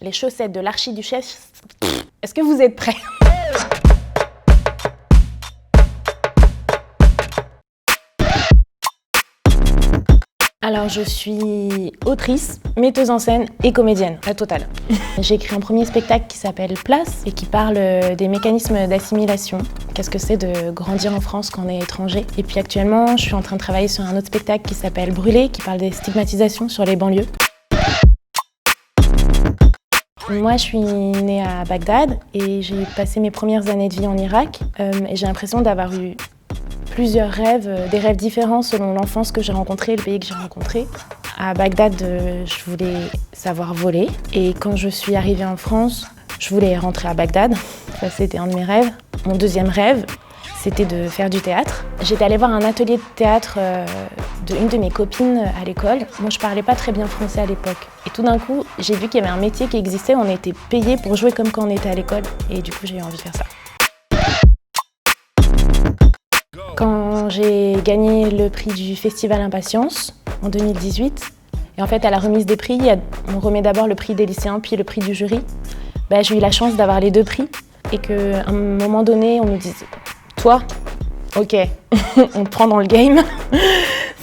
Les chaussettes de l'archiduchesse. Est-ce que vous êtes prêts? Alors, je suis autrice, metteuse en scène et comédienne, la totale. J'ai écrit un premier spectacle qui s'appelle Place et qui parle des mécanismes d'assimilation. Qu'est-ce que c'est de grandir en France quand on est étranger? Et puis actuellement, je suis en train de travailler sur un autre spectacle qui s'appelle Brûler, qui parle des stigmatisations sur les banlieues. Moi, je suis née à Bagdad et j'ai passé mes premières années de vie en Irak. Et j'ai l'impression d'avoir eu plusieurs rêves, des rêves différents selon l'enfance que j'ai rencontrée et le pays que j'ai rencontré. À Bagdad, je voulais savoir voler. Et quand je suis arrivée en France, je voulais rentrer à Bagdad. Ça, c'était un de mes rêves. Mon deuxième rêve, c'était de faire du théâtre. J'étais allée voir un atelier de théâtre d'une de mes copines à l'école. Moi, je parlais pas très bien français à l'époque. Et tout d'un coup, j'ai vu qu'il y avait un métier qui existait, on était payé pour jouer comme quand on était à l'école. Et du coup, j'ai eu envie de faire ça. Quand j'ai gagné le prix du Festival Impatience en 2018, et en fait à la remise des prix, on remet d'abord le prix des lycéens puis le prix du jury, j'ai eu la chance d'avoir les deux prix et qu'à un moment donné on me dise « Toi, ok, on te prend dans le game »,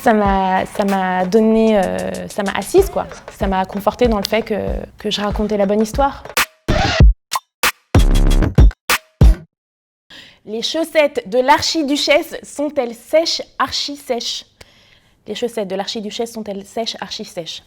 ça m'a donné, ça m'a assise quoi, ça m'a confortée dans le fait que je racontais la bonne histoire. Les chaussettes de l'archiduchesse sont-elles sèches, archi-sèches? Les chaussettes de l'archiduchesse sont-elles sèches, archi-sèches?